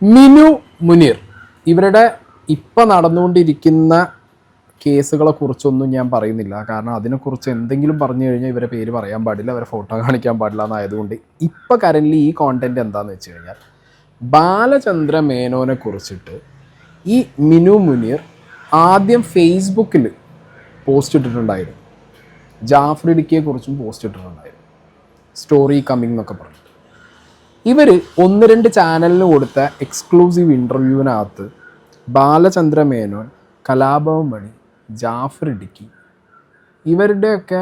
മിനു മുനീർ ഇവരുടെ ഇപ്പം നടന്നുകൊണ്ടിരിക്കുന്ന കേസുകളെ കുറിച്ചൊന്നും ഞാൻ പറയുന്നില്ല. കാരണം അതിനെക്കുറിച്ച് എന്തെങ്കിലും പറഞ്ഞു കഴിഞ്ഞാൽ ഇവരെ പേര് പറയാൻ പാടില്ല, അവരെ ഫോട്ടോ കാണിക്കാൻ പാടില്ല എന്നായതുകൊണ്ട് ഇപ്പം കറൻ്റ് ഈ കോണ്ടൻറ്റ് എന്താണെന്ന് വെച്ച് കഴിഞ്ഞാൽ ബാലചന്ദ്ര മേനോനെ കുറിച്ചിട്ട് ഈ മിനു മുനീർ ആദ്യം ഫേസ്ബുക്കിൽ പോസ്റ്റ് ഇട്ടിട്ടുണ്ടായിരുന്നു. ജാഫർ ഇടുക്കിയെക്കുറിച്ചും പോസ്റ്റ് ഇട്ടിട്ടുണ്ടായിരുന്നു, സ്റ്റോറി കമ്മിങ് എന്നൊക്കെ പറഞ്ഞിട്ട്. ഇവർ 1-2 ചാനലിന് കൊടുത്ത എക്സ്ക്ലൂസീവ് ഇൻ്റർവ്യൂവിനകത്ത് ബാലചന്ദ്ര മേനോൻ, കലാഭവൻ മണി, ജാഫർ ഇടുക്കി ഇവരുടെയൊക്കെ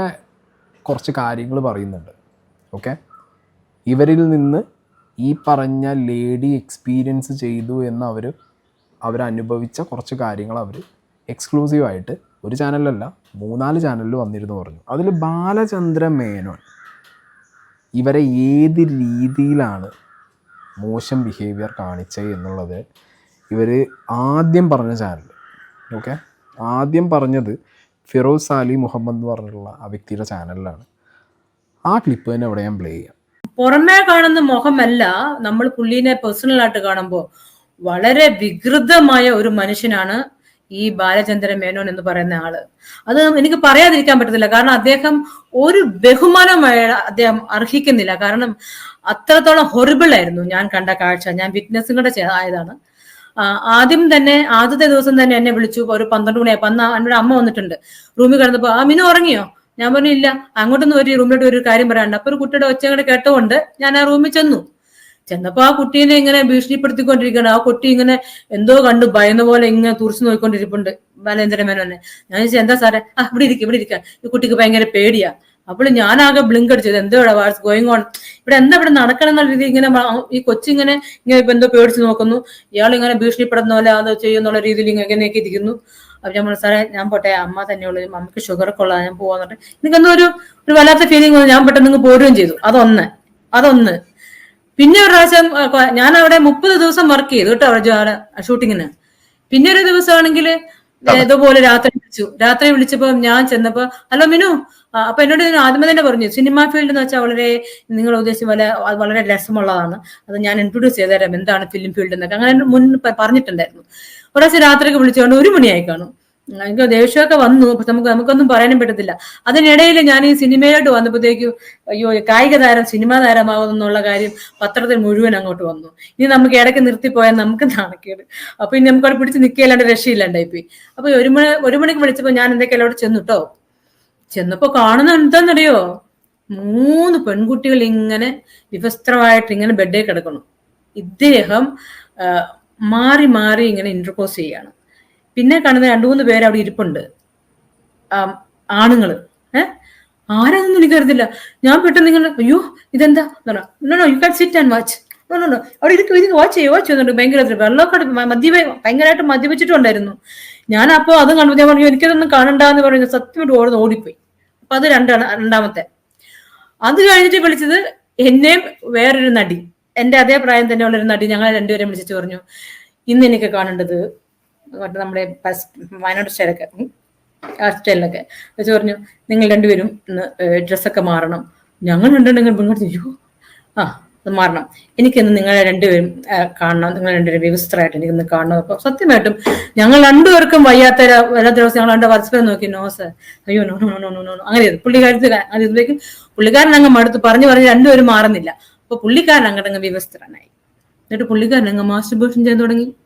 കുറച്ച് കാര്യങ്ങൾ പറയുന്നുണ്ട്. ഓക്കെ, ഇവരിൽ നിന്ന് ഈ പറഞ്ഞ ലേഡി എക്സ്പീരിയൻസ് ചെയ്തു എന്ന് അവരനുഭവിച്ച കുറച്ച് കാര്യങ്ങൾ അവർ എക്സ്ക്ലൂസീവായിട്ട് ഒരു ചാനലിലല്ല 3-4 ചാനലിൽ വന്നിരുന്നു പറഞ്ഞു. അതിൽ ബാലചന്ദ്ര മേനോൻ ഇവരെ ഏത് രീതിയിലാണ് മോശം ബിഹേവിയർ കാണിച്ചത് എന്നുള്ളത് ഇവർ ആദ്യം പറഞ്ഞ ചാനൽ. ഓക്കെ, ആദ്യം പറഞ്ഞത് ഫിറോസ് അലി മുഹമ്മദ് എന്ന് പറഞ്ഞിട്ടുള്ള ആ വ്യക്തിയുടെ ചാനലിലാണ്. ആ ക്ലിപ്പ് തന്നെ ഇവിടെ ഞാൻ പ്ലേ ചെയ്യാം. പുറമേ കാണുന്ന മുഖമല്ല, നമ്മൾ പുള്ളിനെ പേഴ്സണലായിട്ട് കാണുമ്പോൾ വളരെ വികൃതമായ ഒരു മനുഷ്യനാണ് ഈ ബാലചന്ദ്ര മേനോൻ എന്ന് പറയുന്ന ആള്. അത് എനിക്ക് പറയാതിരിക്കാൻ പറ്റത്തില്ല. കാരണം അദ്ദേഹം ഒരു ബഹുമാനമായ അദ്ദേഹം അർഹിക്കുന്നില്ല. കാരണം അത്രത്തോളം ഹൊറിബിൾ ആയിരുന്നു ഞാൻ കണ്ട കാഴ്ച. ഞാൻ വിറ്റ്നസും കൂടെ ആയതാണ്. ആദ്യത്തെ ദിവസം തന്നെ എന്നെ വിളിച്ചു. ഒരു 12 മണിയായപ്പോ അന്ന് എന്നോട് അമ്മ വന്നിട്ടുണ്ട്. റൂമിൽ കിടന്നപ്പോ മിനു ഉറങ്ങിയോ? ഞാൻ പറഞ്ഞു ഇല്ല. അങ്ങോട്ടൊന്നും ഒരു റൂമിലോട്ട് ഒരു കാര്യം പറയാനുണ്ട്. അപ്പൊ ഒരു കുട്ടിയുടെ ഒച്ചങ്ങടെ കേട്ടുകൊണ്ട് ഞാൻ ആ റൂമിൽ ചെന്നപ്പോ ആ കുട്ടീനെ ഇങ്ങനെ ഭീഷണിപ്പെടുത്തിക്കൊണ്ടിരിക്കുകയാണ്. ആ കുട്ടി ഇങ്ങനെ എന്തോ കണ്ടു ഭയന്ന പോലെ ഇങ്ങനെ തുറച്ചു നോക്കിക്കൊണ്ടിരിപ്പുണ്ട് ബാലേന്ദ്ര മേനോനെ. ഞാൻ ചോദിച്ചാൽ എന്താ സാറേ? ഇവിടെ ഇരിക്കാം, ഈ കുട്ടിക്ക് ഭയങ്കര പേടിയാ. അപ്പോൾ ഞാനാകെ ബ്ലിങ്ക് അടിച്ചത്, എന്തോ വാട്സ് ഗോയിങ് ഓൺ, ഇവിടെ നടക്കണം എന്നുള്ള രീതി ഇങ്ങനെ ഈ കൊച്ചിങ്ങനെ ഇപ്പൊ എന്തോ പേടിച്ച് നോക്കുന്നു, ഇയാൾ ഇങ്ങനെ ഭീഷണിപ്പെടുന്ന പോലെ അത് ചെയ്യുന്നുള്ള രീതിയിൽ ഇങ്ങനെയൊക്കെ ഇരിക്കുന്നു. അപ്പൊ ഞാൻ പറഞ്ഞു സാറേ ഞാൻ പോട്ടെ, അമ്മ തന്നെയുള്ളൂ, അമ്മക്ക് ഷുഗർ ഒക്കെ ഉള്ളതാ, ഞാൻ പോവാന്നിട്ട് എനിക്കെന്തോ ഒരു വല്ലാത്ത ഫീലിംഗ് വന്നു. ഞാൻ പെട്ടെന്ന് നിങ്ങൾ പോരുകയും ചെയ്തു. അതൊന്ന് പിന്നെ ഒരു പ്രാവശ്യം ഞാൻ അവിടെ 30 ദിവസം വർക്ക് ചെയ്തു കേട്ടോ അവിടെ ഷൂട്ടിങ്ങിന്. പിന്നെ ഒരു ദിവസമാണെങ്കിൽ ഇതുപോലെ രാത്രി വിളിച്ചപ്പോ ഞാൻ ചെന്നപ്പോ ഹലോ മിനു, അപ്പൊ എന്നോട് ആദ്യമേ തന്നെ പറഞ്ഞു സിനിമാ ഫീൽഡ് എന്ന് വെച്ചാൽ നിങ്ങൾ ഉദ്ദേശിച്ച വളരെ രസമുള്ളതാണ്, അത് ഞാൻ ഇൻട്രൊഡ്യൂസ് ചെയ്തുതരാം എന്താണ് ഫിലിം ഫീൽഡ് എന്നൊക്കെ അങ്ങനെ മുൻ പറഞ്ഞിട്ടുണ്ടായിരുന്നു. ഒരു പ്രാവശ്യം രാത്രിയൊക്കെ വിളിച്ചുകൊണ്ട് 1 മണിയായി കാണും. എനിക്ക് ദേഷ്യമൊക്കെ വന്നു. പക്ഷെ നമുക്കൊന്നും പറയാനും പറ്റത്തില്ല. അതിനിടയിൽ ഞാൻ ഈ സിനിമയിലോട്ട് വന്നപ്പോഴത്തേക്കും അയ്യോ കായിക താരം സിനിമാ താരമാകുന്നുള്ള കാര്യം പത്രത്തിൽ മുഴുവൻ അങ്ങോട്ട് വന്നു. ഇനി നമുക്ക് ഇടയ്ക്ക് നിർത്തിപ്പോയാൽ നമുക്ക് നാണക്കേട്. അപ്പൊ ഇനി നമുക്ക് അവിടെ പിടിച്ച് നിൽക്കുകയല്ലാണ്ട് രക്ഷയില്ലാണ്ടായിപ്പോയി. അപ്പൊ 1 മണിക്ക് വിളിച്ചപ്പോ ഞാൻ എന്തൊക്കെയല്ലോ അവിടെ ചെന്നപ്പോ കാണുന്ന എന്താന്നറിയോ, 3 പെൺകുട്ടികൾ ഇങ്ങനെ വിവസ്ത്രമായിട്ട് ഇങ്ങനെ ബെഡേ കിടക്കണം. ഇദ്ദേഹം മാറി മാറി ഇങ്ങനെ ഇന്റർപോസ് ചെയ്യാണ്. പിന്നെ കാണുന്ന 2-3 പേര് അവിടെ ഇരിപ്പുണ്ട്, ആണുങ്ങള്. ആരാന്നൊന്നും എനിക്കറിയത്തില്ല. ഞാൻ പെട്ടെന്ന് ഇങ്ങനെ അയ്യോ ഇതെന്താ you can sit and watch, അവിടെ ഇരിക്കും വാച്ച് ചെയ്യുന്നുണ്ട്. ഭയങ്കര വെള്ളമൊക്കെ ഭയങ്കരമായിട്ട് മദ്യപിച്ചിട്ടുണ്ടായിരുന്നു. ഞാൻ അപ്പോ അതും കണ്ടു. ഞാൻ പറഞ്ഞു എനിക്കതൊന്നും കാണണ്ടെന്ന് പറയുന്നത് സത്യമായിട്ട് ഓടിപ്പോയി. അപ്പൊ അത് രണ്ടാമത്തെ. അത് കഴിഞ്ഞിട്ട് വിളിച്ചത് എന്നെയും വേറൊരു നടി, എന്റെ അതേ പ്രായം തന്നെയുള്ള ഒരു നടി. ഞങ്ങളെ 2 പേരെയും വിളിച്ചിട്ട് പറഞ്ഞു ഇന്ന് എനിക്ക് കാണേണ്ടത് നമ്മുടെ വയനാട് സ്റ്റൈലൊക്കെ വെച്ച് പറഞ്ഞു നിങ്ങൾ 2 പേരും ഇന്ന് ഡ്രസ്സൊക്കെ മാറണം. ഞങ്ങൾ 2 അയ്യോ അത് മാറണം, എനിക്കിന്ന് നിങ്ങളെ 2 പേരും കാണണം, നിങ്ങൾ 2 പേരും വ്യവസ്ഥരായിട്ട് എനിക്കിന്ന് കാണണം. അപ്പൊ സത്യമായിട്ടും ഞങ്ങൾ 2 പേർക്കും വയ്യാത്ത എല്ലാ ദിവസം ഞങ്ങൾ 2 പരസ്പരം നോക്കി നോ സർ, അയ്യോ no no no no no അങ്ങനെ പുള്ളിക്കാരത്തേക്കും പുള്ളിക്കാരൻ അങ്ങ് മടുത്ത് പറഞ്ഞ് 2 പേരും മാറുന്നില്ല. അപ്പൊ പുള്ളിക്കാരൻ അങ്ങോട്ടങ്ങ് വ്യവസ്ഥരനായി. എന്നിട്ട് പുള്ളിക്കാരൻ അങ്ങ് മാസ്റ്റർബേഷൻ ചെയ്യാൻ തുടങ്ങിയിട്ട്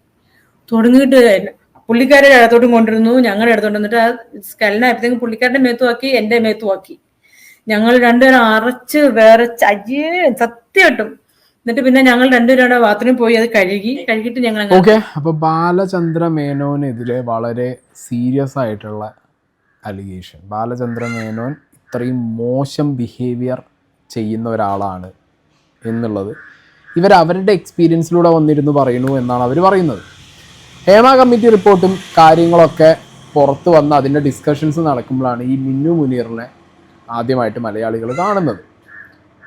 പുള്ളിക്കാരെ ഇടത്തോട്ടും കൊണ്ടിരുന്നു, ഞങ്ങളുടെ ഇടത്തോട്ട്. എന്നിട്ട് ആ സ്കലനായപ്പോഴത്തേക്കും പുള്ളിക്കാരുടെ മേത്തുമാക്കി, എന്റെ മേത്തുമാക്കി. ഞങ്ങൾ 2 പേരും അറച്ച് വേറെ സത്യമായിട്ടും. എന്നിട്ട് പിന്നെ ഞങ്ങൾ 2 പേരുടെ ബാത്റൂമിൽ പോയി അത് കഴുകിയിട്ട് ഞങ്ങൾ ഓക്കെ. അപ്പൊ ബാലചന്ദ്ര മേനോനെതിരെ വളരെ സീരിയസ് ആയിട്ടുള്ള അലിഗേഷൻ. ബാലചന്ദ്ര മേനോൻ ഇത്രയും മോശം ബിഹേവിയർ ചെയ്യുന്ന ഒരാളാണ് എന്നുള്ളത് അവരുടെ എക്സ്പീരിയൻസിലൂടെ വന്നിരുന്നു പറയുന്നു എന്നാണ് അവർ പറയുന്നത്. ഹേമ കമ്മിറ്റി റിപ്പോർട്ടും കാര്യങ്ങളൊക്കെ പുറത്ത് വന്ന് അതിൻ്റെ ഡിസ്കഷൻസ് നടക്കുമ്പോഴാണ് ഈ മിന്നു മുനീറിനെ ആദ്യമായിട്ട് മലയാളികൾ കാണുന്നത്.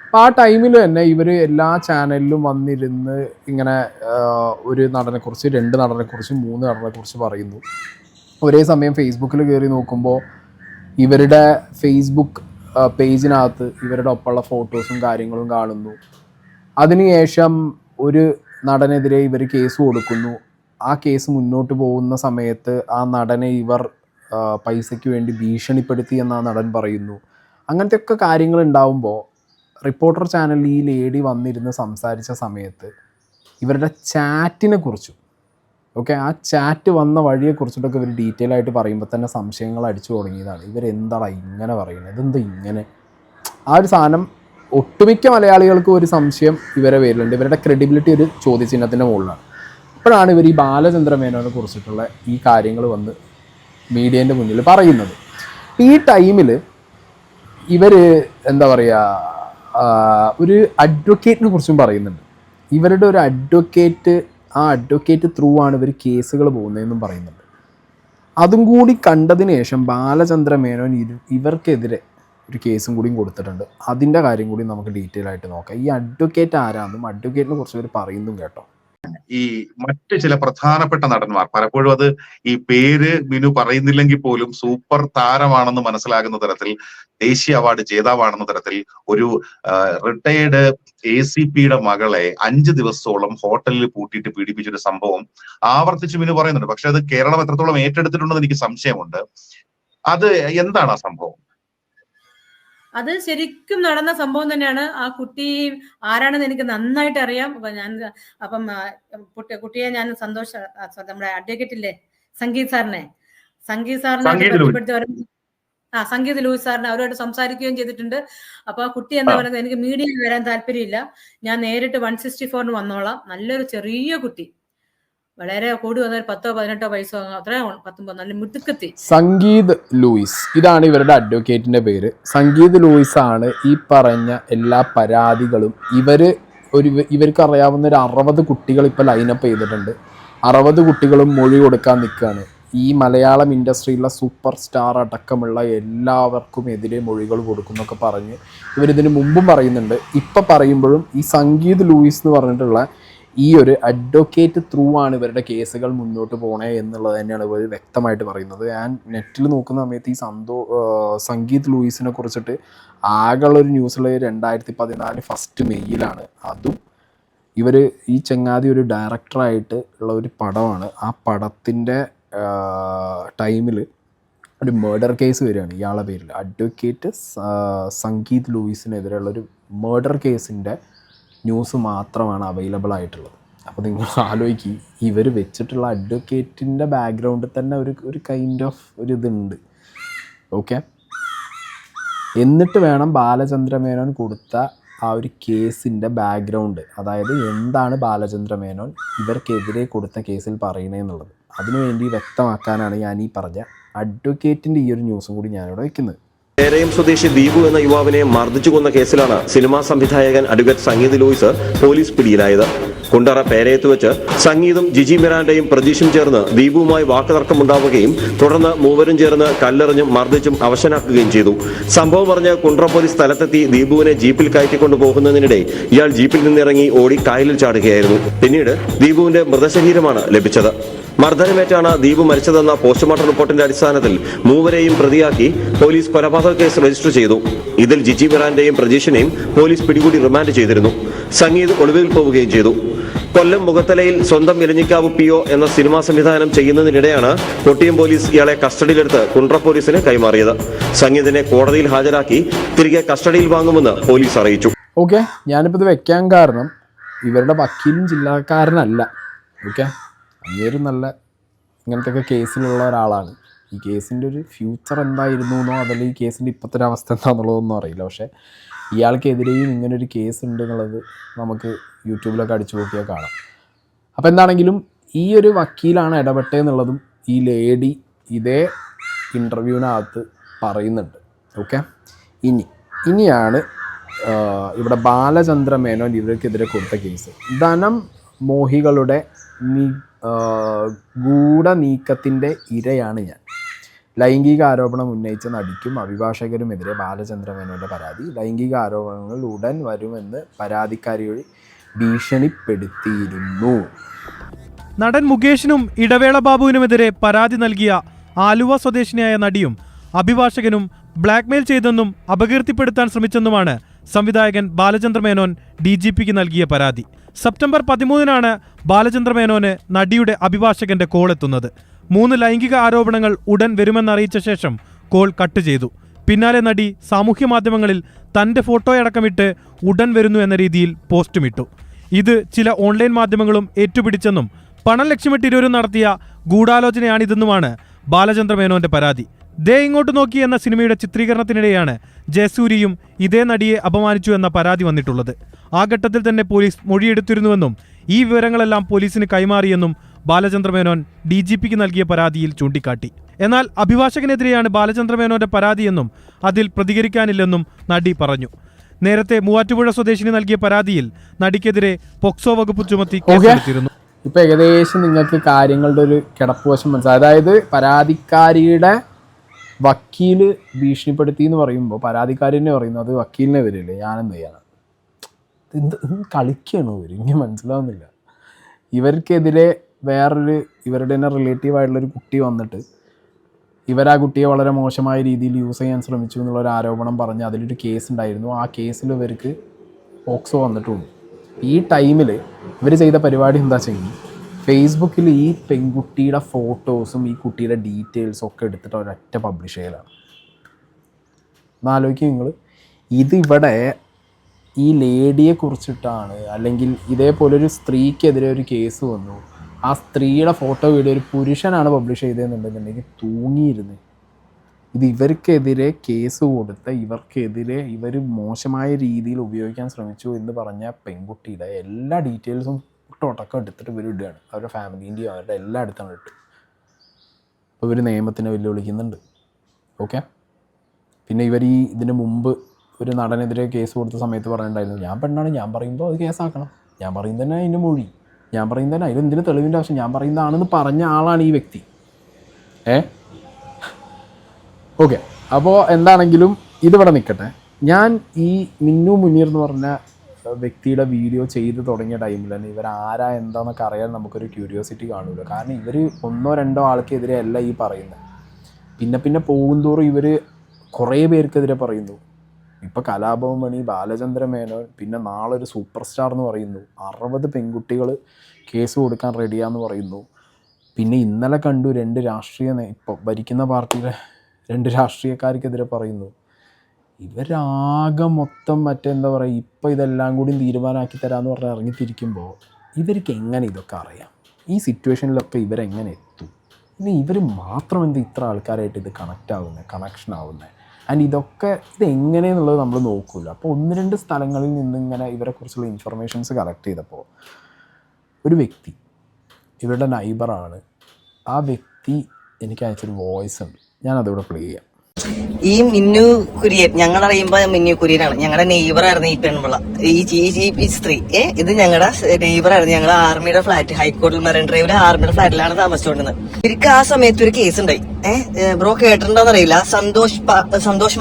അപ്പോൾ ആ ടൈമിൽ തന്നെ ഇവർ എല്ലാ ചാനലിലും വന്നിരുന്ന് ഇങ്ങനെ ഒരു നടനെക്കുറിച്ച്, 2 നടനെക്കുറിച്ച്, 3 നടനെക്കുറിച്ച് പറയുന്നു. ഒരേ സമയം ഫേസ്ബുക്കിൽ കയറി നോക്കുമ്പോൾ ഇവരുടെ ഫേസ്ബുക്ക് പേജിനകത്ത് ഇവരുടെ ഒപ്പമുള്ള ഫോട്ടോസും കാര്യങ്ങളും കാണുന്നു. അതിനുശേഷം ഒരു നടനെതിരെ ഇവർ കേസ് കൊടുക്കുന്നു. ആ കേസ് മുന്നോട്ട് പോകുന്ന സമയത്ത് ആ നടനെ ഇവർ പൈസയ്ക്ക് വേണ്ടി ഭീഷണിപ്പെടുത്തി എന്ന് ആ നടൻ പറയുന്നു. അങ്ങനത്തെ ഒക്കെ കാര്യങ്ങൾ ഉണ്ടാവുമ്പോൾ റിപ്പോർട്ടർ ചാനലിൽ ഈ ലേഡി വന്നിരുന്ന് സംസാരിച്ച സമയത്ത് ഇവരുടെ ചാറ്റിനെ കുറിച്ചും ആ ചാറ്റ് വന്ന വഴിയെക്കുറിച്ചിട്ടൊക്കെ ഇവർ ഡീറ്റെയിൽ ആയിട്ട് പറയുമ്പോൾ തന്നെ സംശയങ്ങൾ അടിച്ചു തുടങ്ങിയതാണ്. ഇവരെന്താണ് ഇങ്ങനെ പറയുന്നത്, ഇതെന്താ ഇങ്ങനെ? ആ ഒരു സാധനം ഒട്ടുമിക്ക മലയാളികൾക്കും ഒരു സംശയം ഇവരെ പേരിലുണ്ട്. ഇവരുടെ ക്രെഡിബിലിറ്റി ഒരു ചോദ്യചിഹ്നത്തിൻ്റെ മുകളിലാണ്. അപ്പോഴാണ് ഇവർ ഈ ബാലചന്ദ്ര മേനോനെ കുറിച്ചിട്ടുള്ള ഈ കാര്യങ്ങൾ വന്ന് മീഡിയേൻ്റെ മുന്നിൽ പറയുന്നത്. ഈ ടൈമിൽ ഇവർ എന്താ പറയുക, ഒരു അഡ്വക്കേറ്റിനെ കുറിച്ചും പറയുന്നുണ്ട്. ഇവരുടെ ഒരു അഡ്വക്കേറ്റ്, ആ അഡ്വക്കേറ്റ് ത്രൂ ആണ് ഇവർ കേസുകൾ പോകുന്നതെന്നും പറയുന്നുണ്ട്. അതും കൂടി കണ്ടതിന് ശേഷം ബാലചന്ദ്ര മേനോൻ ഇവർക്കെതിരെ ഒരു കേസും കൂടിയും കൊടുത്തിട്ടുണ്ട്. അതിൻ്റെ കാര്യം കൂടി നമുക്ക് ഡീറ്റെയിൽ ആയിട്ട് നോക്കാം. ഈ അഡ്വക്കേറ്റ് ആരാണെന്നും അഡ്വക്കേറ്റിനെ കുറിച്ച് ഇവർ പറയുന്നതും കേട്ടോ. ഈ മറ്റ് ചില പ്രധാനപ്പെട്ട നടന്മാർ പലപ്പോഴും അത് ഈ പേര് മിനു പറയുന്നില്ലെങ്കിൽ പോലും സൂപ്പർ താരമാണെന്ന് മനസ്സിലാകുന്ന തരത്തിൽ, ദേശീയ അവാർഡ് ജേതാവാണെന്ന തരത്തിൽ ഒരു റിട്ടയേർഡ് ACPയുടെ മകളെ 5 ദിവസത്തോളം ഹോട്ടലിൽ പൂട്ടിയിട്ട് പീഡിപ്പിച്ചൊരു സംഭവം ആവർത്തിച്ച് മിനു പറയുന്നുണ്ട്. പക്ഷെ അത് കേരളം എത്രത്തോളം ഏറ്റെടുത്തിട്ടുണ്ടെന്ന് എനിക്ക് സംശയമുണ്ട്. അത് എന്താണ് ആ സംഭവം? അത് ശരിക്കും നടന്ന സംഭവം തന്നെയാണ്. ആ കുട്ടി ആരാണെന്ന് എനിക്ക് നന്നായിട്ട് അറിയാം. അപ്പം കുട്ടിയെ ഞാൻ നമ്മുടെ അഡ്വക്കേറ്റ് ഇല്ലേ സംഗീത് സാറിനെ പരിചയപ്പെടുത്തി സംഗീത് ലൂയിസ് സാറിനെ അവരോട് സംസാരിക്കുകയും ചെയ്തിട്ടുണ്ട്. അപ്പൊ ആ കുട്ടി എന്താ പറയുന്നത്, എനിക്ക് മീഡിയയിൽ വരാൻ താല്പര്യമില്ല, ഞാൻ നേരിട്ട് 164 വന്നോളാം. നല്ലൊരു ചെറിയ കുട്ടി, വളരെ കൂടി വന്ന 10 18 വയസ്സോ അത്രയും 19, നല്ല മുട്ടുക്കത്തി. സംഗീത് ലൂയിസ്, ഇതാണ് ഇവരുടെ അഡ്വക്കേറ്റിന്റെ പേര്. സംഗീത് ലൂയിസ് ആണ് ഈ പറഞ്ഞ എല്ലാ പരാതികളും. ഇവർക്ക് അറിയാവുന്ന ഒരു 60 കുട്ടികൾ ഇപ്പോൾ ലൈനപ്പ് ചെയ്തിട്ടുണ്ട്. 60 കുട്ടികളും മൊഴി കൊടുക്കാൻ നിൽക്കുകയാണ്. ഈ മലയാളം ഇൻഡസ്ട്രിയിലെ സൂപ്പർ സ്റ്റാർ അടക്കമുള്ള എല്ലാവർക്കും എതിരെ മൊഴികൾ കൊടുക്കുന്നൊക്കെ പറഞ്ഞ് ഇവരിതിന് മുമ്പും പറയുന്നുണ്ട്. ഇപ്പം പറയുമ്പോഴും ഈ സംഗീത് ലൂയിസ് എന്ന് പറഞ്ഞിട്ടുള്ള ഈ ഒരു അഡ്വക്കേറ്റ് ത്രൂ ആണ് ഇവരുടെ കേസുകൾ മുന്നോട്ട് പോകണേ എന്നുള്ളത് തന്നെയാണ് ഇവർ വ്യക്തമായിട്ട് പറയുന്നത്. ഞാൻ നെറ്റിൽ നോക്കുന്ന സമയത്ത് ഈ സംഗീത് ലൂയിസിനെ കുറിച്ചിട്ട് ആകെയുള്ളൊരു ന്യൂസിൽ 2014 ഫസ്റ്റ് മെയ്യിലാണ്. അതും ഈ ചങ്ങാതി ഒരു ഡയറക്ടറായിട്ട് ഉള്ള ഒരു പടമാണ്. ആ പടത്തിൻ്റെ ടൈമിൽ ഒരു മർഡർ കേസ് വരികയാണ് ഇയാളുടെ പേരിൽ. അഡ്വക്കേറ്റ് സംഗീത് ലൂയിസിനെതിരെയുള്ളൊരു മർഡർ കേസിൻ്റെ ന്യൂസ് മാത്രമാണ് അവൈലബിൾ ആയിട്ടുള്ളത്. അപ്പോൾ നിങ്ങൾ ആലോചിക്കുക, ഇവർ വെച്ചിട്ടുള്ള അഡ്വക്കേറ്റിൻ്റെ ബാക്ക്ഗ്രൗണ്ടിൽ തന്നെ ഒരു കൈൻഡ് ഓഫ് ഒരു ഇതുണ്ട്. ഓക്കെ, എന്നിട്ട് വേണം ബാലചന്ദ്ര മേനോൻ കൊടുത്ത ആ ഒരു കേസിൻ്റെ ബാക്ക്ഗ്രൗണ്ട്, അതായത് എന്താണ് ബാലചന്ദ്ര മേനോൻ ഇവർക്കെതിരെ കൊടുത്ത കേസിൽ പറയണേന്നുള്ളത് അതിനുവേണ്ടി വ്യക്തമാക്കാനാണ് ഞാൻ ഈ പറഞ്ഞ അഡ്വക്കേറ്റിൻ്റെ ഈ ഒരു ന്യൂസും കൂടി ഞാനിവിടെ വയ്ക്കുന്നത്. പേരയം സ്വദേശി ദീപു എന്ന യുവാവിനെ മർദ്ദിച്ചു കൊന്ന കേസിലാണ് സിനിമാ സംവിധായകൻ അഡ്വക്കേറ്റ് സംഗീത് ലൂയിസ് പോലീസ് പിടിയിലായത്. കുണ്ടറ പേരയത്ത് വെച്ച് സംഗീതും ജിജി മിറാൻഡയും പ്രതീഷും ചേർന്ന് ദീപുവുമായി വാക്കുതർക്കമുണ്ടാവുകയും തുടർന്ന് മൂവരും ചേർന്ന് കല്ലെറിഞ്ഞും മർദ്ദിച്ചും അവശനാക്കുകയും ചെയ്തു. സംഭവം പറഞ്ഞ് കുണ്ടറ പോലീസ് സ്ഥലത്തെത്തി ദീപുവിനെ ജീപ്പിൽ കയറ്റിക്കൊണ്ടു പോകുന്നതിനിടെ ഇയാൾ ജീപ്പിൽ നിന്നിറങ്ങി ഓടി കായലിൽ ചാടുകയായിരുന്നു. പിന്നീട് ദീപുവിന്റെ മൃതശരീരമാണ് ലഭിച്ചത്. മർദ്ദനമേറ്റാണ് ദീപു മരിച്ചതെന്ന പോസ്റ്റ്മോർട്ടം റിപ്പോർട്ടിന്റെ അടിസ്ഥാനത്തിൽ മൂവരെയും പ്രതിയാക്കി പോലീസ് കൊലപാതക കേസ് രജിസ്റ്റർ ചെയ്തു. ഇതിൽ ജിജി മിറാൻഡയും പ്രജീഷിനെയും പോലീസ് പിടികൂടി റിമാൻഡ് ചെയ്തിരുന്നു. സംഗീത് ഒളിവിൽ പോവുകയും ചെയ്തു. കൊല്ലം മുഖത്തലയിൽ സ്വന്തം ഇലഞ്ഞിക്കാവ് PO എന്ന സിനിമാ സംവിധാനം ചെയ്യുന്നതിനിടെയാണ് കൊട്ടിയം പോലീസ് ഇയാളെ കസ്റ്റഡിയിലെടുത്ത് കുണ്ട്ര പോലീസിന് കൈമാറിയത്. സംഗീതിനെ കോടതിയിൽ ഹാജരാക്കി തിരികെ കസ്റ്റഡിയിൽ വാങ്ങുമെന്ന് പോലീസ് അറിയിച്ചു. ഓക്കെ, ഞാനിപ്പോൾ ഇത് വെക്കാൻ കാരണം ഇവരുടെ വക്കീലും ജില്ലാക്കാരനല്ല. ഓക്കെ, അങ്ങേരും നല്ല ഇങ്ങനത്തെ ഒക്കെ കേസിലുള്ള ഒരാളാണ്. ഈ കേസിൻ്റെ ഒരു ഫ്യൂച്ചർ എന്തായിരുന്നു എന്നോ അതല്ല ഈ കേസിൻ്റെ ഇപ്പോഴത്തെ ഒരു അവസ്ഥ എന്താണെന്നുള്ളതൊന്നും അറിയില്ല. പക്ഷേ ഇയാൾക്കെതിരെയും ഇങ്ങനൊരു കേസ് ഉണ്ട് എന്നുള്ളത് നമുക്ക് യൂട്യൂബിലൊക്കെ അടിച്ചു നോക്കിയാൽ കാണാം. അപ്പോൾ എന്താണെങ്കിലും ഈ ഒരു വക്കീലാണ് ഇടപെട്ടതെന്നുള്ളതും ഈ ലേഡി ഇതേ ഇൻ്റർവ്യൂവിനകത്ത് പറയുന്നുണ്ട്. ഓക്കെ, ഇനിയാണ് ഇവിടെ ബാലചന്ദ്ര മേനോൻ ഇവർക്കെതിരെ കൊടുത്ത കേസ്. ധനം മോഹികളുടെ ഗൂഢനീക്കത്തിൻ്റെ ഇരയാണ് ഞാൻ. ലൈംഗിക ആരോപണം ഉന്നയിച്ച നടിക്കും അഭിഭാഷകരുമെതിരെ ബാലചന്ദ്ര മേനോന്റെ പരാതി. ലൈംഗിക ആരോപണങ്ങൾ ഉടൻ വരുമെന്ന് പരാതിക്കാരി ഭീഷണിപ്പെടുത്തിയിരുന്നു. നടൻ മുകേഷിനും ഇടവേള ബാബുവിനുമെതിരെ പരാതി നൽകിയ ആലുവ സ്വദേശിനിയായ നടിയും അഭിഭാഷകനും ബ്ലാക്ക്മെയിൽ ചെയ്തെന്നും അപകീർത്തിപ്പെടുത്താൻ ശ്രമിച്ചെന്നുമാണ് സംവിധായകൻ ബാലചന്ദ്ര മേനോൻ DGPക്ക് നൽകിയ പരാതി. സെപ്റ്റംബർ 13-നാണ് ബാലചന്ദ്ര മേനോന് നടിയുടെ അഭിഭാഷകന്റെ കോൾ എത്തുന്നത്. 3 ലൈംഗിക ആരോപണങ്ങൾ ഉടൻ വരുമെന്നറിയിച്ച ശേഷം കോൾ കട്ട് ചെയ്തു. പിന്നാലെ നടി സാമൂഹ്യ മാധ്യമങ്ങളിൽ തന്റെ ഫോട്ടോയടക്കമിട്ട് ഉടൻ വരുന്നു എന്ന രീതിയിൽ പോസ്റ്റുമിട്ടു. ഇത് ചില ഓൺലൈൻ മാധ്യമങ്ങളും ഏറ്റുപിടിച്ചെന്നും പണം ലക്ഷ്യമിട്ട് ഇരുവരും നടത്തിയ ഗൂഢാലോചനയാണിതെന്നുമാണ് ബാലചന്ദ്ര മേനോന്റെ പരാതി. ദേ ഇങ്ങോട്ട് നോക്കി എന്ന സിനിമയുടെ ചിത്രീകരണത്തിനിടെയാണ് ജയസൂര്യയും ഇതേ നടിയെ അപമാനിച്ചു എന്ന പരാതി വന്നിട്ടുള്ളത്. ആ ഘട്ടത്തിൽ തന്നെ പോലീസ് മൊഴിയെടുത്തിരുന്നുവെന്നും ഈ വിവരങ്ങളെല്ലാം പോലീസിന് കൈമാറിയെന്നും ബാലചന്ദ്ര മേനോൻ DGPക്ക് നൽകിയ പരാതിയിൽ ചൂണ്ടിക്കാട്ടി. എന്നാൽ അഭിഭാഷകനെതിരെയാണ് ബാലചന്ദ്ര മേനോന്റെ പരാതിയെന്നും അതിൽ പ്രതികരിക്കാനില്ലെന്നും നടി പറഞ്ഞു. നേരത്തെ മൂവാറ്റുപുഴ സ്വദേശിനി നൽകിയ പരാതിയിൽ നടിക്കെതിരെ പോക്സോ വകുപ്പ് ചുമത്തി കേസെടുത്തിരുന്നു. ഇപ്പൊ ഏകദേശം നിങ്ങൾക്ക് കാര്യങ്ങളുടെ ഒരു കിടപ്പുവശം മനസ്സിലായി. അതായത് പരാതിക്കാരിയുടെ വക്കീല് ഭീഷണിപ്പെടുത്തി എന്ന് പറയുമ്പോൾ പരാതിക്കാരി തന്നെ പറയുന്നു അത് വക്കീലിനെ വരില്ലേ, ഞാനെന്ത് ചെയ്യാനാണ്? കളിക്കുകയാണോ ഇവർ? ഇങ്ങനെ മനസ്സിലാവുന്നില്ല. ഇവർക്കെതിരെ ഇവരുടെ തന്നെ റിലേറ്റീവായിട്ടുള്ളൊരു കുട്ടി വന്നിട്ട് ഇവരാ കുട്ടിയെ വളരെ മോശമായ രീതിയിൽ യൂസ് ചെയ്യാൻ ശ്രമിച്ചു എന്നുള്ളൊരു ആരോപണം പറഞ്ഞ് അതിലൊരു കേസ് ഉണ്ടായിരുന്നു. ആ കേസിൽ ഇവർക്ക് പോക്സോ വന്നിട്ടുണ്ട്. ഈ ടൈമിൽ ഇവർ ചെയ്ത പരിപാടി എന്താ ചെയ്യുന്നത്? ഫേസ്ബുക്കിൽ ഈ പെൺകുട്ടിയുടെ ഫോട്ടോസും ഈ കുട്ടിയുടെ ഡീറ്റെയിൽസും ഒക്കെ എടുത്തിട്ട് ഒരൊറ്റ പബ്ലിഷ് ചെയ്യലാണ്. എന്നാലോചിക്കും നിങ്ങൾ, ഇതിവിടെ ഈ ലേഡിയെ കുറിച്ചിട്ടാണ്, അല്ലെങ്കിൽ ഇതേപോലൊരു സ്ത്രീക്കെതിരെ ഒരു കേസ് വന്നു, ആ സ്ത്രീയുടെ ഫോട്ടോ വീഡിയോ ഒരു പുരുഷനാണ് പബ്ലിഷ് ചെയ്തതെന്നുണ്ടെന്നുണ്ടെങ്കിൽ തൂങ്ങിയിരുന്ന് ഇത് ഇവർക്കെതിരെ കേസ് കൊടുത്ത ഇവർക്കെതിരെ ഇവർ മോശമായ രീതിയിൽ ഉപയോഗിക്കാൻ ശ്രമിച്ചു എന്ന് പറഞ്ഞ പെൺകുട്ടിയുടെ എല്ലാ ഡീറ്റെയിൽസും ഒട്ടൊട്ടക്കം എടുത്തിട്ട് ഇവർ ഇടുകയാണ്. അവരുടെ ഫാമിലീൻ്റെയും അവരുടെ എല്ലാം അടുത്താണ് ഇട്ട്. അപ്പോൾ ഇവർ നിയമത്തിനെ വെല്ലുവിളിക്കുന്നുണ്ട്. ഓക്കെ. പിന്നെ ഇവർ ഇതിന് മുമ്പ് ഒരു നടനെതിരെ കേസ് കൊടുത്ത സമയത്ത് പറഞ്ഞിട്ടുണ്ടായിരുന്നു, ഞാൻ പെണ്ണാണ്, ഞാൻ പറയുമ്പോൾ അത് കേസാക്കണം, ഞാൻ പറയുന്നത് തന്നെ അതിൻ്റെ മൊഴി, ഞാൻ പറയുന്നത് തന്നെ അതിലെന്തിന് തെളിവിൻ്റെ ആവശ്യം, ഞാൻ പറയുന്നതാണെന്ന് പറഞ്ഞ ആളാണ് ഈ വ്യക്തി. ഓക്കെ. അപ്പോൾ എന്താണെങ്കിലും ഇതിവിടെ നിൽക്കട്ടെ. ഞാൻ ഈ മിന്നു മുനീർ എന്ന് പറഞ്ഞ വ്യക്തിയുടെ വീഡിയോ ചെയ്ത് തുടങ്ങിയ ടൈമിൽ തന്നെ ഇവരാരാ എന്താണെന്നൊക്കെ അറിയാൻ നമുക്കൊരു ക്യൂരിയോസിറ്റി കാണുമല്ലോ. കാരണം ഇവർ 1-2 ആൾക്കെതിരെ അല്ല ഈ പറയുന്നത്. പിന്നെ പോകുന്തോറും ഇവർ കുറേ പേർക്കെതിരെ പറയുന്നു. ഇപ്പോൾ കലാഭവൻ മണി, ബാലചന്ദ്ര മേനോൻ, പിന്നെ നാളെ ഒരു സൂപ്പർ സ്റ്റാർ എന്ന് പറയുന്നു, 60 പെൺകുട്ടികൾ കേസ് കൊടുക്കാൻ റെഡിയാന്ന് പറയുന്നു. പിന്നെ ഇന്നലെ കണ്ടു 2 ഇപ്പോൾ ഭരിക്കുന്ന പാർട്ടിയിലെ 2 രാഷ്ട്രീയക്കാർക്കെതിരെ പറയുന്നു. ഇവരാകെ മൊത്തം മറ്റെന്താ പറയുക, ഇപ്പോൾ ഇതെല്ലാം കൂടി തീരുമാനമാക്കി തരാമെന്ന് പറഞ്ഞ് ഇറങ്ങിത്തിരിക്കുമ്പോൾ ഇവർക്ക് എങ്ങനെ ഇതൊക്കെ അറിയാം? ഈ സിറ്റുവേഷനിലൊക്കെ ഇവരെങ്ങനെ എത്തും? ഇനി ഇവർ മാത്രം എന്താ ഇത്ര ആൾക്കാരായിട്ട് ഇത് കണക്ഷൻ ആവുന്നത്? ആൻഡ് ഇതെങ്ങനെയെന്നുള്ളത് നമ്മൾ നോക്കില്ല. അപ്പോൾ 1-2 സ്ഥലങ്ങളിൽ നിന്നിങ്ങനെ ഇവരെക്കുറിച്ചുള്ള ഇൻഫർമേഷൻസ് കളക്ട് ചെയ്തപ്പോൾ ഒരു വ്യക്തി, ഇവരുടെ നൈബറാണ്, ആ വ്യക്തി എനിക്ക് അയച്ചൊരു വോയിസ് ഉണ്ട്, ഞാനതിവിടെ പ്ലേ ചെയ്യാം. ഈ മിന്നു കുര്യൻ ഞങ്ങൾ അറിയുമ്പോ മിന്നു കുര്യനാണ്. ഞങ്ങളുടെ നെയ്ബറായിരുന്നു ഈ പെൺപിള്ള, ഈ സ്ത്രീ. ഇത് ഞങ്ങളുടെ നെയ്ബറായിരുന്നു. ഞങ്ങൾ ആർമിയുടെ ഫ്ലാറ്റ്, ഹൈക്കോടതി മറൈൻ ഡ്രൈവിലെ ആർമിയുടെ ഫ്ലാറ്റിലാണ് താമസിച്ചുകൊണ്ടിരുന്നത്. ഇവർക്ക് ആ സമയത്ത് ഒരു കേസ് ഉണ്ടായി. ബ്രോ കേട്ടിട്ടുണ്ടോന്ന് അറിയില്ല. സന്തോഷ്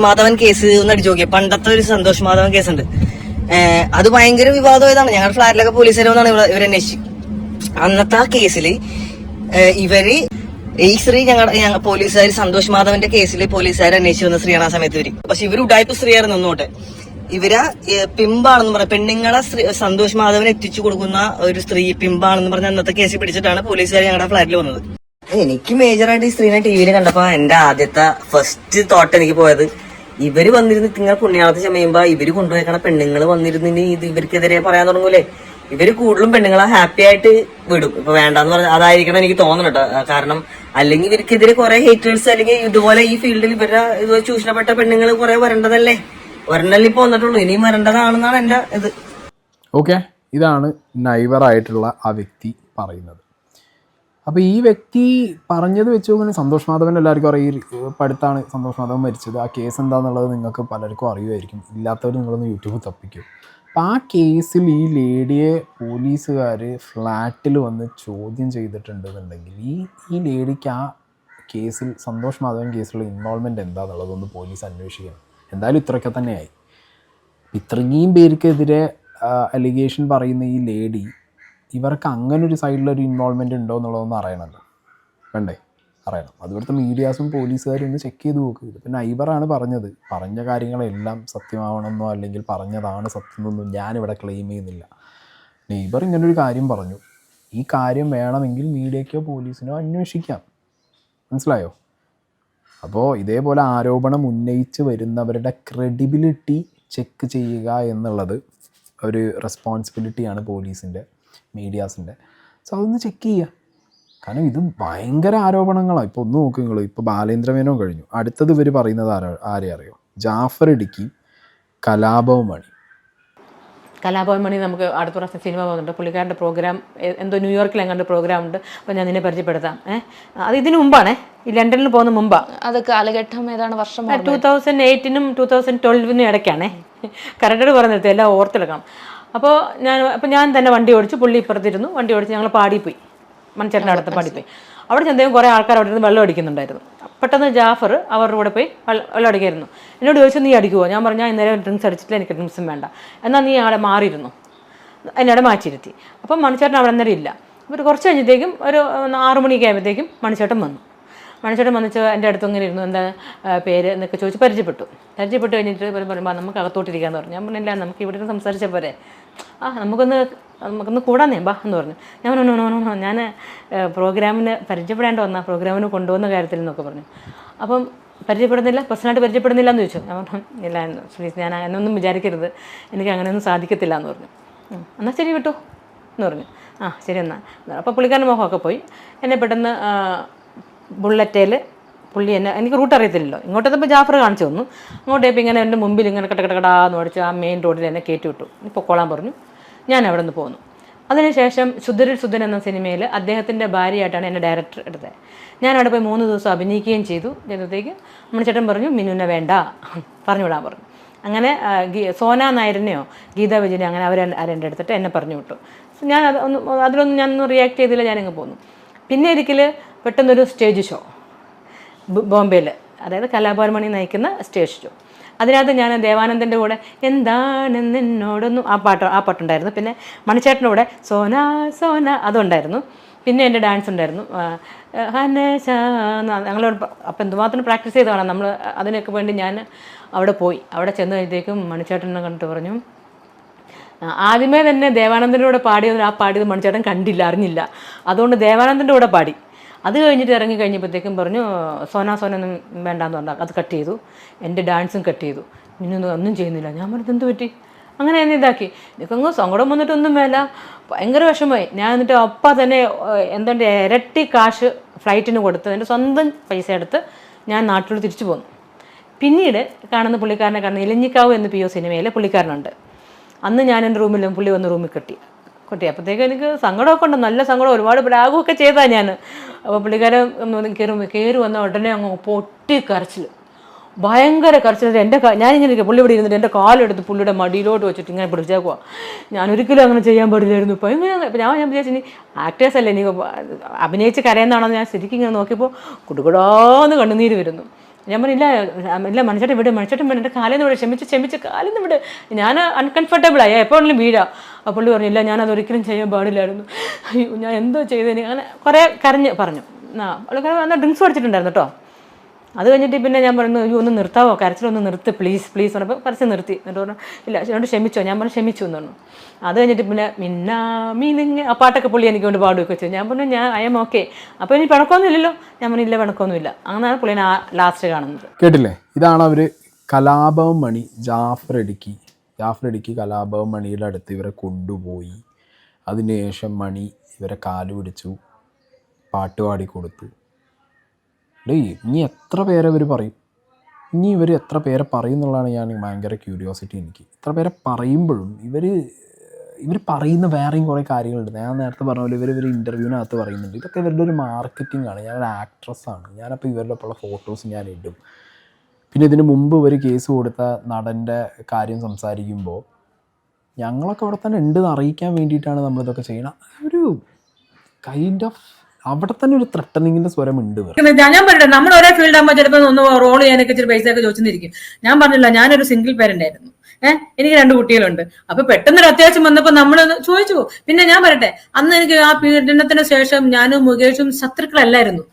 മാധവൻ കേസ് ഒന്ന് അടിച്ചു നോക്കിയ പണ്ടത്തെ ഒരു സന്തോഷ് മാധവൻ കേസുണ്ട്. അത് ഭയങ്കര വിവാദമായതാണ്. ഞങ്ങളുടെ ഫ്ലാറ്റിലൊക്കെ പോലീസുകാർ വന്നാണ് ഇവരന്വേഷിച്ചു. അന്നത്തെ ആ കേസിൽ ഈ സ്ത്രീ ഞങ്ങൾ പോലീസുകാർ സന്തോഷ് മാധവന്റെ കേസിൽ പോലീസുകാർ അന്വേഷിച്ചു വന്ന സ്ത്രീയാണ് ആ സമയത്ത് ഇവര്. പക്ഷെ ഇവര് ഉഡായ്പ സ്ത്രീയായിരുന്നു നിന്നോട്ടെ. ഇവര് പിമ്പാണെന്ന് പറയാം, പെണ്ണുങ്ങളെ സന്തോഷ് മാധവൻ എത്തിച്ചു കൊടുക്കുന്ന ഒരു സ്ത്രീ പിമ്പാണെന്ന് പറഞ്ഞ അന്നത്തെ കേസിൽ പിടിച്ചിട്ടാണ് പോലീസുകാർ ഞങ്ങളുടെ ഫ്ലാറ്റിൽ വന്നത്. എനിക്ക് മേജറായിട്ട് ഈ സ്ത്രീനെ ടിവിയിൽ കണ്ടപ്പോ എന്റെ ആദ്യത്തെ ഫസ്റ്റ് തോട്ട് എനിക്ക് പോയത്, ഇവര് വന്നിരുന്ന് നിങ്ങൾ പുണ്യാളത്ത് ചമയുമ്പോ ഇവര് കൊണ്ടുപോയേക്കണ പെണ്ണുങ്ങൾ വന്നിരുന്നിന് ഇത് ഇവർക്കെതിരെ പറയാൻ തുടങ്ങൂലേ. ഇവര് കൂടുതലും പെണ്ണുങ്ങളെ ഹാപ്പി ആയിട്ട് വിടും. ഇപ്പൊ വേണ്ടെന്ന് പറഞ്ഞാൽ അതായിരിക്കണം എനിക്ക് തോന്നുന്നുണ്ട്. കാരണം അല്ലെങ്കിൽ ഇവർക്കെതിരെ കുറെ ഹേറ്റേഴ്സ്, അല്ലെങ്കിൽ ഇതുപോലെ ഈ ഫീൽഡിൽ ഇവരുടെ ഇതുപോലെ ചൂഷണപ്പെട്ട പെണ്ണുങ്ങൾ കുറെ വരേണ്ടതല്ലേ, ഒരെണ്ണല്ലേ ഇപ്പൊ വന്നിട്ടുള്ളൂ, ഇനിയും വരേണ്ടതാണെന്നാണ് എന്റെ ഇത്. ഓക്കെ. ഇതാണ് നൈബറായിട്ടുള്ള ആ വ്യക്തി പറയുന്നത്. അപ്പോൾ ഈ വ്യക്തി പറഞ്ഞത് വെച്ച് നോക്കുകയാണെങ്കിൽ സന്തോഷ് മാധവൻ എല്ലാവർക്കും അറിയാം. പടുത്താണ് സന്തോഷ് മാധവൻ മരിച്ചത്. ആ കേസ് എന്താണെന്നുള്ളത് നിങ്ങൾക്ക് പലർക്കും അറിയുമായിരിക്കും. ഇല്ലാത്തവർ നിങ്ങളൊന്ന് യൂട്യൂബിൽ തപ്പിക്കും. അപ്പം ആ കേസിൽ ഈ ലേഡിയെ പോലീസുകാർ ഫ്ലാറ്റിൽ വന്ന് ചോദ്യം ചെയ്തിട്ടുണ്ടെന്നുണ്ടെങ്കിൽ ഈ ലേഡിക്ക് ആ കേസിൽ സന്തോഷ് മാധവൻ കേസിലുള്ള ഇൻവോൾവ്മെൻറ്റ് എന്താണെന്നുള്ളതൊന്ന് പോലീസ് അന്വേഷിക്കണം. എന്തായാലും ഇത്രയൊക്കെ തന്നെയായി. ഇത്രയും പേർക്കെതിരെ അലിഗേഷൻ പറയുന്ന ഈ ലേഡി, ഇവർക്ക് അങ്ങനെ ഒരു സൈഡിലൊരു ഇൻവോൾവ്മെൻറ്റ് ഉണ്ടോ എന്നുള്ളതൊന്നും അറിയണമല്ലോ, വേണ്ടേ? പറയണം. അത് ഇവിടുത്തെ മീഡിയാസും പോലീസുകാരും ഒന്ന് ചെക്ക് ചെയ്ത് നോക്കുക. ഇതിപ്പോൾ നൈബറാണ് പറഞ്ഞത്. പറഞ്ഞ കാര്യങ്ങളെല്ലാം സത്യമാവണമെന്നോ അല്ലെങ്കിൽ പറഞ്ഞതാണ് സത്യം എന്നൊന്നും ഞാനിവിടെ ക്ലെയിം ചെയ്യുന്നില്ല. നെയ്ബർ ഇങ്ങനൊരു കാര്യം പറഞ്ഞു. ഈ കാര്യം വേണമെങ്കിൽ മീഡിയയ്ക്കോ പോലീസിനോ അന്വേഷിക്കാം. മനസ്സിലായോ? അപ്പോൾ ഇതേപോലെ ആരോപണം ഉന്നയിച്ച് വരുന്നവരുടെ ക്രെഡിബിലിറ്റി ചെക്ക് ചെയ്യുക എന്നുള്ളത് ഒരു റെസ്പോൺസിബിലിറ്റിയാണ് പോലീസിൻ്റെ, മീഡിയാസിൻ്റെ. സോ അതൊന്ന് ചെക്ക് ചെയ്യുക. കാരണം ഇത് ഭയങ്കര ആരോപണങ്ങളാണ്. ഇപ്പോൾ ഒന്ന് നോക്കുക നിങ്ങൾ, ഇപ്പോൾ ബാലേന്ദ്രമേനോൻ കഴിഞ്ഞു, അടുത്തത് ഇവർ പറയുന്നത് ആരെ അറിയോ? ജാഫർ ഇടുക്കി, കലാഭവൻ മണി. കലാഭവൻ മണി നമുക്ക് അടുത്ത പ്രാവശ്യം സിനിമ പോകുന്നുണ്ട്. പുള്ളിക്കാരൻ്റെ പ്രോഗ്രാം എന്തോ ന്യൂയോർക്കിൽ എങ്ങാണ്ട് പ്രോഗ്രാം ഉണ്ട്. അപ്പോൾ ഞാൻ നിന്നെ പരിചയപ്പെടുത്താം. അത് ഇതിന് മുമ്പാണേ, ഈ ലണ്ടനിൽ പോകുന്ന മുമ്പാണ്. അത് കാലഘട്ടം ഏതാണ് വർഷം? 2008-നും 2012-നും ഇടയ്ക്കാണേ. കറക്റ്റായിട്ട് പറഞ്ഞിട്ട് എല്ലാം ഓർത്തെടുക്കണം. അപ്പോൾ ഞാൻ തന്നെ വണ്ടി ഓടിച്ചു, പുള്ളി ഇപ്പുറത്തിരുന്നു, വണ്ടി ഓടിച്ച് ഞങ്ങൾ പാടിപ്പോയി, മൺചേട്ടൻ്റെ അടുത്ത് പാടിപ്പോയി. അവിടെ ചെന്നേക്കും കുറേ ആൾക്കാർ അവിടെ നിന്ന് വെള്ളം അടിക്കുന്നുണ്ടായിരുന്നു. പെട്ടെന്ന് ജാഫർ അവരുടെ കൂടെ പോയി വെള്ളം അടിക്കായിരുന്നു. എന്നോട് ചോദിച്ചു, നീ അടിക്കുമോ? ഞാൻ പറഞ്ഞു, ഞാൻ ഇന്നലെ ഡ്രിങ്ക്സ് അടിച്ചിട്ടില്ല, എനിക്ക് ഡ്രിങ്ക്സും വേണ്ട. എന്നാൽ നീ അവിടെ മാറിയിരുന്നു. എന്നോട് മാറ്റിയിരുത്തി. അപ്പം മണിച്ചേട്ടൻ അവിടെ അന്നേരം ഇല്ല. ഒരു കുറച്ച് കഴിഞ്ഞത്തേക്കും ഒരു 6 മണിയൊക്കെ ആയപ്പോഴത്തേക്കും മണിച്ചേട്ടൻ വന്നു. മണിച്ചേട്ടൻ വന്നിട്ട് എൻ്റെ അടുത്ത് ഇങ്ങനെ ഇരുന്നു, എന്താ പേര് എന്നൊക്കെ ചോദിച്ച് പരിചയപ്പെട്ട് കഴിഞ്ഞിട്ട് പറയുമ്പോൾ നമുക്ക് അകത്തോട്ടിരിക്കാമെന്ന് പറഞ്ഞു. ഞാൻ പറഞ്ഞില്ല, നമുക്ക് ഇവിടെ നിന്ന് സംസാരിച്ച പോരെ, നമുക്കൊന്ന് കൂടാന്നേ ബാ എന്ന് പറഞ്ഞു. ഞാൻ പ്രോഗ്രാമിന് പരിചയപ്പെടാണ്ട് വന്നാൽ പ്രോഗ്രാമിന് കൊണ്ടുപോകുന്ന കാര്യത്തിൽ എന്നൊക്കെ പറഞ്ഞു. അപ്പം പരിചയപ്പെടുന്നില്ല, പേഴ്സണലായിട്ട് പരിചയപ്പെടുന്നില്ല എന്ന് ചോദിച്ചു. ഞാൻ പറഞ്ഞു, ഇല്ല പ്ലീസ്, ഞാൻ അങ്ങനെയൊന്നും വിചാരിക്കരുത്, എനിക്ക് അങ്ങനെയൊന്നും സാധിക്കത്തില്ല എന്ന് പറഞ്ഞു. എന്നാൽ ശരി വിട്ടു എന്ന് പറഞ്ഞു. ശരി എന്നാൽ. അപ്പോൾ പുള്ളിക്കാരൻ്റെ മുഖമൊക്കെ പോയി. എന്നെ പെട്ടെന്ന് ബുള്ളറ്റേൽ പുള്ളി എനിക്ക് റൂട്ട് അറിയത്തില്ലല്ലോ, ഇങ്ങോട്ടെത്തപ്പോൾ ജാഫർ കാണിച്ചു തന്നു. അങ്ങോട്ടേപ്പോൾ ഇങ്ങനെ എൻ്റെ മുമ്പിൽ ഇങ്ങനെ കടകടാന്ന് ഓടിച്ച് ആ മെയിൻ റോഡിൽ എന്നെ കയറ്റി വിട്ടു. പൊക്കോളാൻ പറഞ്ഞു. ഞാൻ അവിടെ നിന്ന് പോന്നു. അതിനുശേഷം ശുദ്ധരിൽ ശുദ്ധൻ എന്ന സിനിമയിൽ അദ്ദേഹത്തിൻ്റെ ഭാര്യയായിട്ടാണ് എന്നെ ഡയറക്ടർ എടുത്തത്. ഞാൻ അവിടെ പോയി 3 ദിവസം അഭിനയിക്കുകയും ചെയ്തു. ചെയ്തത്തേക്ക് മണിച്ചേട്ടൻ പറഞ്ഞു, മിനുവിനെ വേണ്ട, പറഞ്ഞു വിടാൻ പറഞ്ഞു. അങ്ങനെ സോന നായരനെയോ ഗീതാ വിജയനെയോ അങ്ങനെ അവരെൻ്റെ എടുത്തിട്ട് എന്നെ പറഞ്ഞു വിട്ടു. ഞാൻ അതിലൊന്നും ഞാനൊന്നും റിയാക്ട് ചെയ്തില്ല, ഞാനിങ്ങ് പോന്നു. പിന്നെ ഒരിക്കൽ പെട്ടെന്നൊരു സ്റ്റേജ് ഷോ ബോംബെയിൽ, അതായത് കലാഭവൻ മണി നയിക്കുന്ന സ്റ്റേജ് ഷോ. അതിനകത്ത് ഞാൻ ദേവാനന്ദൻ്റെ കൂടെ എന്താണെന്ന് എന്നോടൊന്നും ആ പാട്ടുണ്ടായിരുന്നു. പിന്നെ മണിച്ചേട്ടൻ്റെ കൂടെ സോന സോന അതുണ്ടായിരുന്നു. പിന്നെ എൻ്റെ ഡാൻസ് ഉണ്ടായിരുന്നു. ഞങ്ങളോട് അപ്പം എന്തുമാത്രം പ്രാക്ടീസ് ചെയ്തതാണ് നമ്മൾ. അതിനൊക്കെ വേണ്ടി ഞാൻ അവിടെ പോയി. അവിടെ ചെന്ന് കഴിഞ്ഞത്തേക്കും മണിച്ചേട്ടനെ കണ്ടിട്ട് പറഞ്ഞു, ആദ്യമേ തന്നെ ദേവാനന്ദൻ്റെ കൂടെ പാടിയത് മണിച്ചേട്ടൻ കണ്ടില്ല, അറിഞ്ഞില്ല. അതുകൊണ്ട് ദേവാനന്ദൻ്റെ കൂടെ പാടി. അത് കഴിഞ്ഞിട്ട് ഇറങ്ങി കഴിഞ്ഞപ്പോഴത്തേക്കും പറഞ്ഞു, സോനൊന്നും വേണ്ടാന്ന് പറഞ്ഞു. അത് കട്ട് ചെയ്തു. എൻ്റെ ഡാൻസും കട്ട് ചെയ്തു. ഇന്നൊന്നും ഒന്നും ചെയ്യുന്നില്ല. ഞാൻ പറഞ്ഞത് എന്ത് പറ്റി? അങ്ങനെ എന്നെ ഇതാക്കി. എനിക്കങ്ങ് സങ്കടം വന്നിട്ടൊന്നും വേല, ഭയങ്കര വിഷമമായി. ഞാൻ എന്നിട്ട് അപ്പം തന്നെ എന്തെൻ്റെ ഇരട്ടി കാശ് ഫ്ലൈറ്റിന് കൊടുത്ത് എൻ്റെ സ്വന്തം പൈസ എടുത്ത് ഞാൻ നാട്ടിലോട്ട് തിരിച്ചു പോന്നു. പിന്നീട് കാണുന്ന പുള്ളിക്കാരനെ കാണുന്ന ഇലഞ്ഞിക്കാവ് എന്ന് PO സിനിമയിലെ പുള്ളിക്കാരനുണ്ട്. അന്ന് ഞാൻ എൻ്റെ റൂമിലും പുള്ളി വന്ന് റൂമിൽ കെട്ടി. അപ്പോഴത്തേക്ക് എനിക്ക് സങ്കടമൊക്കെ ഉണ്ട്, നല്ല സങ്കടം, ഒരുപാട് ബ്രാഗുമൊക്കെ ചെയ്താൽ ഞാൻ. അപ്പോൾ പുള്ളിക്കാരൻ കയറി വന്ന ഉടനെ അങ്ങ് പൊട്ടി കരച്ചിൽ, ഭയങ്കര കരച്ചിൽ. ഞാനിങ്ങനെ ഇരിക്കുക, പുള്ളി ഇവിടെ ഇരുന്നിട്ട് എൻ്റെ കാലെടുത്ത് പുള്ളിയുടെ മടിയിലോട്ട് വെച്ചിട്ട് ഇങ്ങനെ പിടിച്ചേക്കുക. ഞാൻ ഒരിക്കലും അങ്ങനെ ചെയ്യാൻ പാടില്ലായിരുന്നു. ഇപ്പം ഞാൻ വിചാരിച്ചു, ഇനി ആക്ടേഴ്സ് അല്ലേ, ഇനി അഭിനയിച്ച് കരയുന്നതാണെന്ന് ഞാൻ ശരിക്കും ഇങ്ങനെ നോക്കിയപ്പോൾ കുടുകുടാന്ന് കണ്ണുനീര് വരുന്നു. ഞാൻ പറഞ്ഞില്ല, മണിച്ചേട്ടൻ വിട്, എൻ്റെ കാലിന്ന് വിട്, ക്ഷമിച്ച് കാലിന്ന് വിട്, ഞാൻ അൺകംഫർട്ടബിളായി, എപ്പോഴെങ്കിലും വീഴാം. അപ്പോൾ പുള്ളി പറഞ്ഞില്ല, ഞാനതൊരിക്കലും ചെയ്യാൻ പാടില്ലായിരുന്നു, അയ്യോ ഞാൻ എന്തോ ചെയ്തേന്, അങ്ങനെ കുറേ കരഞ്ഞ് പറഞ്ഞു. പുള്ളിക്കാരൻ ഡ്രിങ്ക്സ് പഠിച്ചിട്ടുണ്ടായിരുന്നു കേട്ടോ. അത് കഴിഞ്ഞിട്ട് പിന്നെ ഞാൻ പറഞ്ഞു, അയ്യോ ഒന്ന് നിർത്താവോ, കരച്ചിലൊന്ന് നിർത്ത് പ്ലീസ് പറഞ്ഞപ്പോൾ പരസ്യം നിർത്തി. എന്നിട്ട് പറഞ്ഞു, ഇല്ല എന്നോട് ക്ഷമിച്ചോ? ഞാൻ പറഞ്ഞു ക്ഷമിച്ചു എന്ന് പറഞ്ഞു. അത് കഴിഞ്ഞിട്ട് പിന്നെ മീനിങ് ആ പാട്ടൊക്കെ പുള്ളി എനിക്ക് കൊണ്ട് പാടുകയൊക്കെ ചെയ്തു. ഞാൻ പറഞ്ഞു, ഞാൻ ഐ എം ഓക്കെ. അപ്പോൾ ഇനി പിണക്കമൊന്നും ഇല്ലല്ലോ? ഞാൻ പറഞ്ഞു, ഇല്ല പിണക്കമൊന്നുമില്ല. അങ്ങനെയാണ് പുള്ളിനെ ലാസ്റ്റ് കാണുന്നത്. കേട്ടില്ലേ? ഇതാണ് അവർ കലാഭവൻ മണി, ജാഫർ ഇടുക്കി കലാഭവൻ മണിയുടെ അടുത്ത് ഇവരെ കൊണ്ടുപോയി. അതിനുശേഷം മണി ഇവരെ കാല് പിടിച്ചു, പാട്ടുപാടി കൊടുത്തു. ഇനി എത്ര പേരെ ഇവർ പറയും? ഇനി ഇവർ എത്ര പേരെ പറയും എന്നുള്ളതാണ് ഞാൻ ഭയങ്കര ക്യൂരിയോസിറ്റി എനിക്ക്. ഇത്ര പേരെ പറയുമ്പോഴും ഇവർ പറയുന്ന വേറെയും കുറേ കാര്യങ്ങളുണ്ട്. ഞാൻ നേരത്തെ പറഞ്ഞ പോലെ ഇവർ ഇൻ്റർവ്യൂവിനകത്ത് പറയുന്നുണ്ട്. ഇതൊക്കെ ഇവരുടെ ഒരു മാർക്കറ്റിംഗ് ആണ്. ഞാനൊരു ആക്ട്രസ്സാണ്, ഞാനപ്പോൾ ഇവരുടെ ഒപ്പമുള്ള ഫോട്ടോസ് ഞാൻ ഇടും. പിന്നെ ഇതിന് മുമ്പ് ഇവർ കേസ് കൊടുത്ത നടൻ്റെ കാര്യം സംസാരിക്കുമ്പോൾ ഞങ്ങളൊക്കെ ഇവിടെ തന്നെ ഉണ്ടെന്ന് അറിയിക്കാൻ വേണ്ടിയിട്ടാണ് നമ്മളിതൊക്കെ ചെയ്യണം. ഒരു കൈൻഡ് ഓഫ് അവിടെ തന്നെ ഒരു ത്രട്ടനിങ്ങിന്റെ സ്വരം ഉണ്ട്. ഞാൻ പറയട്ടെ, നമ്മൾ ഒരേ ഫീൽഡ് ആകുമ്പോൾ ചിലപ്പോൾ ഒന്ന് റോൾ ചെയ്യാനൊക്കെ ഇച്ചിരി പൈസയൊക്കെ ചോദിച്ചിരിക്കും. ഞാൻ പറഞ്ഞില്ല, ഞാനൊരു സിംഗിൾ പേരന്റ് ആയിരുന്നു. എനിക്ക് 2 കുട്ടികളുണ്ട്. അപ്പൊ പെട്ടെന്നൊരു അത്യാവശ്യം വന്നപ്പോ നമ്മൾ ചോദിച്ചു. പിന്നെ ഞാൻ പറയട്ടെ, അന്ന് എനിക്ക് ആ പീഡനത്തിന് ശേഷം ഞാനും മുകേഷും ശത്രുക്കളല്ലായിരുന്നു.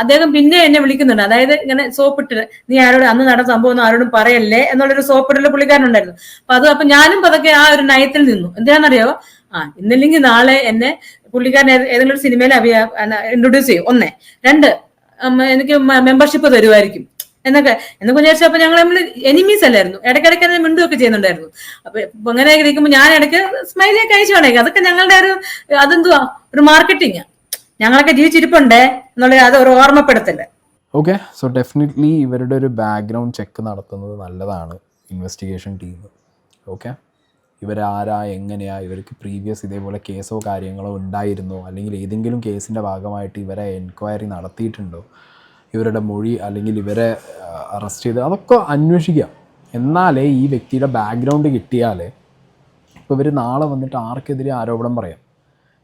അദ്ദേഹം പിന്നെ എന്നെ വിളിക്കുന്നുണ്ട്. അതായത് ഇങ്ങനെ സോപ്പിട്ട്, നീ ആരോട് അന്ന് നടന്ന സംഭവം ഒന്നും ആരോടും പറയല്ലേ എന്നുള്ളൊരു സോപ്പിട്ടുള്ള പുള്ളിക്കാരനുണ്ടായിരുന്നു. അപ്പൊ ഞാനും പതൊക്കെ ആ ഒരു നയത്തിൽ നിന്നു. എന്താണെന്നറിയോ, ഇന്നില്ലെങ്കിൽ നാളെ എന്നെ പുള്ളിക്കാരൻ ഏതെങ്കിലും ഒരു സിനിമയിൽ ഇൻട്രൊഡ്യൂസ് ചെയ്യും. 1, 2 എനിക്ക് മെമ്പർഷിപ്പ് തരുമായിരിക്കും എന്നൊക്കെ വിചാരിച്ചപ്പോ ഞങ്ങൾ നമ്മൾ എനിമീസ് അല്ലായിരുന്നു. ഇടയ്ക്കിടയ്ക്ക് തന്നെ മിണ്ടുമൊക്കെ ചെയ്യുന്നുണ്ടായിരുന്നു. അപ്പൊ അങ്ങനെ ഇരിക്കുമ്പോൾ ഞാൻ ഇടയ്ക്ക് സ്മൈലിയൊക്കെ അയച്ചു വേണേക്കും. അതൊക്കെ ഞങ്ങളുടെ അതെന്തുവാ ഒരു മാർക്കറ്റിംഗ്. ഞങ്ങളൊക്കെ ജീവിച്ചിരിപ്പുണ്ടേ എന്നുള്ള അത് ഒരു ഓർമ്മപ്പെടുത്തല്ലേ. ഓക്കെ, സോ ഡെഫിനറ്റ്ലി ഇവരുടെ ഒരു ബാക്ക്ഗ്രൗണ്ട് ചെക്ക് നടത്തുന്നത് നല്ലതാണ് ഇൻവെസ്റ്റിഗേഷൻ ടീം. ഓക്കെ, ഇവരാരാ, എങ്ങനെയാ, ഇവർക്ക് പ്രീവിയസ് ഇതേപോലെ കേസോ കാര്യങ്ങളോ ഉണ്ടായിരുന്നോ, അല്ലെങ്കിൽ ഏതെങ്കിലും കേസിൻ്റെ ഭാഗമായിട്ട് ഇവരെ എൻക്വയറി നടത്തിയിട്ടുണ്ടോ, ഇവരുടെ മൊഴി അല്ലെങ്കിൽ ഇവരെ അറസ്റ്റ് ചെയ്ത് അതൊക്കെ അന്വേഷിക്കുക. എന്നാലേ ഈ വ്യക്തിയുടെ ബാക്ക്ഗ്രൗണ്ട് കിട്ടിയാലേ ഇപ്പോൾ ഇവർ നാളെ വന്നിട്ട് ആർക്കെതിരെ ആരോപണം പറയാം.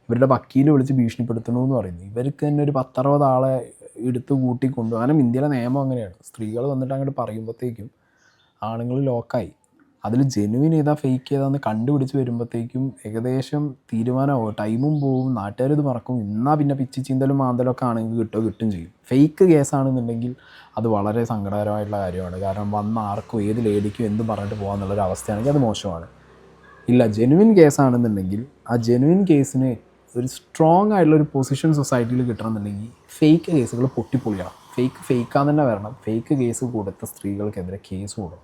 ഇവരുടെ വക്കീൽ വിളിച്ച് ഭീഷണിപ്പെടുത്തണമെന്ന് പറയുന്നു. ഇവർക്ക് തന്നെ ഒരു 10-60 ആളെ എടുത്ത് കൂട്ടിക്കൊണ്ടു. കാരണം ഇന്ത്യയിലെ നിയമം അങ്ങനെയാണ്. സ്ത്രീകൾ വന്നിട്ട് അങ്ങോട്ട് പറയുമ്പോഴത്തേക്കും ആണുങ്ങൾ ലോക്കായി. അതിൽ ജെനുവിൻ ഏതാ ഫേക്ക് ഏതാന്ന് കണ്ടുപിടിച്ച് വരുമ്പോഴത്തേക്കും ഏകദേശം തീരുമാനമാവും, ടൈമും പോവും, നാട്ടുകാരിത് മറക്കും. എന്നാൽ പിന്നെ പിച്ചി ചീന്തലും മാന്തലും ഒക്കെ ആണെങ്കിൽ കിട്ടും ചെയ്യും. ഫേക്ക് കേസാണെന്നുണ്ടെങ്കിൽ അത് വളരെ സങ്കടകരമായിട്ടുള്ള കാര്യമാണ്. കാരണം വന്ന ആർക്കും ഏത് ലേഡിക്കും എന്ത് പറഞ്ഞിട്ട് പോകാമെന്നുള്ളൊരു അവസ്ഥയാണെങ്കിൽ അത് മോശമാണ്. ഇല്ല, ജെനുവിൻ കേസാണെന്നുണ്ടെങ്കിൽ ആ ജെനുവിൻ കേസിന് ഒരു സ്ട്രോങ് ആയിട്ടുള്ളൊരു പൊസിഷൻ സൊസൈറ്റിയിൽ കിട്ടണമെന്നുണ്ടെങ്കിൽ ഫേക്ക് കേസുകൾ പൊട്ടിപ്പൊളിയണം. ഫേക്കാന്ന് തന്നെ വരണം. ഫേക്ക് കേസ് കൊടുത്ത സ്ത്രീകൾക്കെതിരെ കേസ് കൊടുക്കണം.